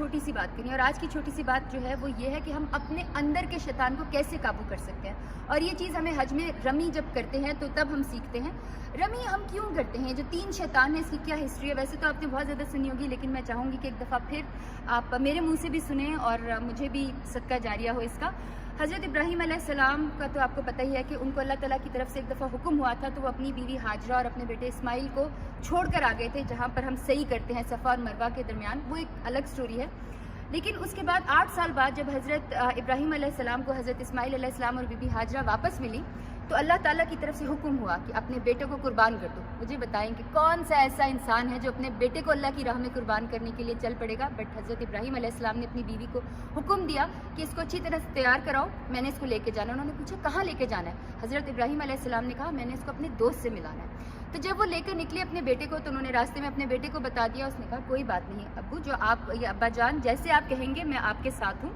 چھوٹی سی بات کریں، اور آج کی چھوٹی سی بات جو ہے وہ یہ ہے کہ ہم اپنے اندر کے شیطان کو کیسے قابو کر سکتے ہیں. اور یہ چیز ہمیں حج میں رمی جب کرتے ہیں تو تب ہم سیکھتے ہیں. رمی ہم کیوں کرتے ہیں؟ جو 3 شیطان ہیں اس کی کیا ہسٹری ہے؟ ویسے تو آپ نے بہت زیادہ سنی ہوگی، لیکن میں چاہوں گی کہ ایک دفعہ پھر آپ میرے منہ سے بھی سنیں اور مجھے بھی صدقہ جاریہ ہو اس کا. حضرت ابراہیم علیہ السلام کا تو آپ کو پتہ ہی ہے کہ ان کو اللہ تعالیٰ کی طرف سے ایک دفعہ حکم ہوا تھا، تو وہ اپنی بیوی ہاجرہ اور اپنے بیٹے اسماعیل کو چھوڑ کر آ گئے تھے جہاں پر ہم صحیح کرتے ہیں صفا اور مروہ کے درمیان. وہ ایک الگ سٹوری ہے. لیکن اس کے بعد 8 سال بعد جب حضرت ابراہیم علیہ السلام کو حضرت اسماعیل علیہ السلام اور بی بی ہاجرہ واپس ملی تو اللہ تعالیٰ کی طرف سے حکم ہوا کہ اپنے بیٹے کو قربان کر دو. مجھے بتائیں کہ کون سا ایسا انسان ہے جو اپنے بیٹے کو اللہ کی راہ میں قربان کرنے کے لیے چل پڑے گا؟ بٹ حضرت ابراہیم علیہ السلام نے اپنی بیوی کو حکم دیا کہ اس کو اچھی طرح سے تیار کراؤ، میں نے اس کو لے کے جانا. انہوں نے پوچھا کہاں لے کے جانا ہے؟ حضرت ابراہیم علیہ السلام نے کہا میں نے اس کو اپنے دوست سے ملانا ہے. تو جب وہ لے کر نکلے اپنے بیٹے کو تو انہوں نے راستے میں اپنے بیٹے کو بتا دیا. اس نے کہا کوئی بات نہیں ابو، جو آپ یا ابا جان جیسے آپ کہیں گے میں آپ کے ساتھ ہوں.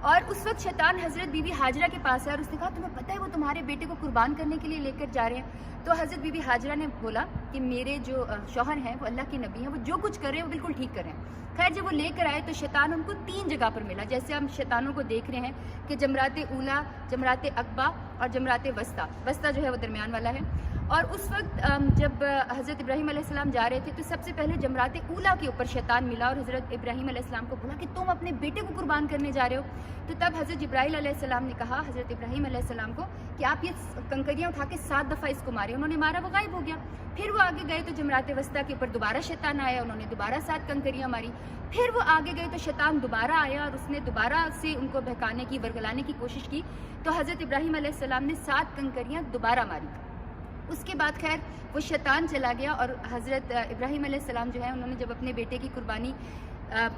اور اس وقت شیطان حضرت بی بی ہاجرہ کے پاس ہے اور اس نے کہا تمہیں پتہ ہے وہ تمہارے بیٹے کو قربان کرنے کے لیے لے کر جا رہے ہیں؟ تو حضرت بی بی ہاجرہ نے بولا کہ میرے جو شوہر ہیں وہ اللہ کے نبی ہیں، وہ جو کچھ کر رہے ہیں وہ بالکل ٹھیک کر رہے ہیں. خیر جب وہ لے کر آئے تو شیطان ان کو 3 جگہ پر ملا. جیسے ہم شیطانوں کو دیکھ رہے ہیں کہ جمرات اولا، جمرات عقبہ اور جمرات وسطیٰ. وسطیٰ جو ہے وہ درمیان والا ہے. اور اس وقت جب حضرت ابراہیم علیہ السلام جا رہے تھے تو سب سے پہلے جمرات اولا کے اوپر شیطان ملا اور حضرت ابراہیم علیہ السلام کو بولا کہ تم اپنے بیٹے کو قربان کرنے جا رہے ہو. تو تب حضرت جبرائیل علیہ السلام نے کہا حضرت ابراہیم علیہ السلام کو کہ آپ یہ کنکریاں اٹھا کے 7 دفعہ اس کو مارے. انہوں نے مارا، وہ غائب ہو گیا. پھر وہ آگے گئے تو جمرات وسطیٰ کے اوپر دوبارہ شیطان آیا، انہوں نے دوبارہ 7 کنکریاں ماری. پھر وہ آگے گئے تو شیطان دوبارہ آیا اور اس نے دوبارہ سے ان کو بہکانے کی، ورگلانے کی کوشش کی. تو حضرت ابراہیم علیہ السلام نے 7 کنکریاں دوبارہ ماری. اس کے بعد خیر وہ شیطان چلا گیا اور حضرت ابراہیم علیہ السلام جو ہے انہوں نے جب اپنے بیٹے کی قربانی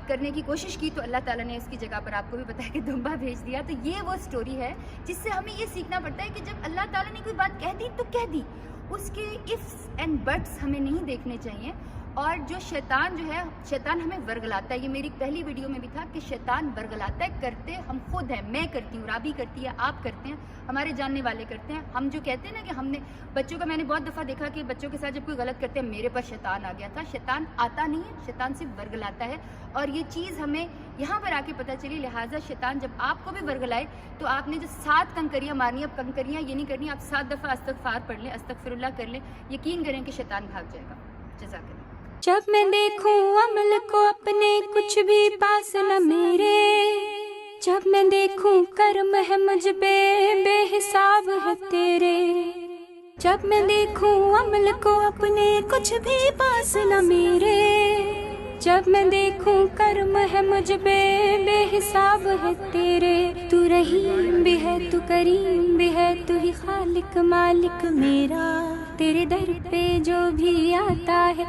کرنے کی کوشش کی تو اللہ تعالیٰ نے اس کی جگہ پر آپ کو بھی بتایا کہ دمبا بھیج دیا. تو یہ وہ سٹوری ہے جس سے ہمیں یہ سیکھنا پڑتا ہے کہ جب اللہ تعالیٰ نے کوئی بات کہہ دی تو کہہ دی، اس کے ifs اینڈ بٹس ہمیں نہیں دیکھنے چاہیے. اور جو شیطان جو ہے، شیطان ہمیں ورگلاتا ہے. یہ میری پہلی ویڈیو میں بھی تھا کہ شیطان ورگلاتا ہے. کرتے ہم خود ہیں، میں کرتی ہوں، رابی کرتی ہے، آپ کرتے ہیں، ہمارے جاننے والے کرتے ہیں. ہم جو کہتے ہیں نا کہ ہم نے بچوں کا، میں نے بہت دفعہ دیکھا کہ بچوں کے ساتھ جب کوئی غلط کرتے ہیں میرے پر شیطان آ گیا تھا. شیطان آتا نہیں ہے، شیطان صرف ورگلاتا ہے. اور یہ چیز ہمیں یہاں پر آ کے پتہ چلی. لہٰذا شیطان جب آپ کو بھی ورگلائے تو آپ نے جو 7 کنکریاں مارنی، اب کنکریاں یہ نہیں کرنی، آپ 7 دفعہ استغفار پڑھ لیں، استغفر اللہ کر لیں. یقین کریں کہ شیطان بھاگ جائے گا. جزاک اللہ. جب میں دیکھوں عمل کو اپنے کچھ بھی پاس نہ میرے، جب میں دیکھوں کرم ہے مجھ پہ بے حساب ہے تیرے، جب میں دیکھوں عمل کو اپنے کچھ بھی پاس نہ میرے، جب میں دیکھوں کرم ہے مجھ پہ بے حساب ہے تیرے. تو رحیم بھی ہے، تو کریم بھی ہے، تو ہی خالق مالک میرا. تیرے در پہ جو بھی آتا ہے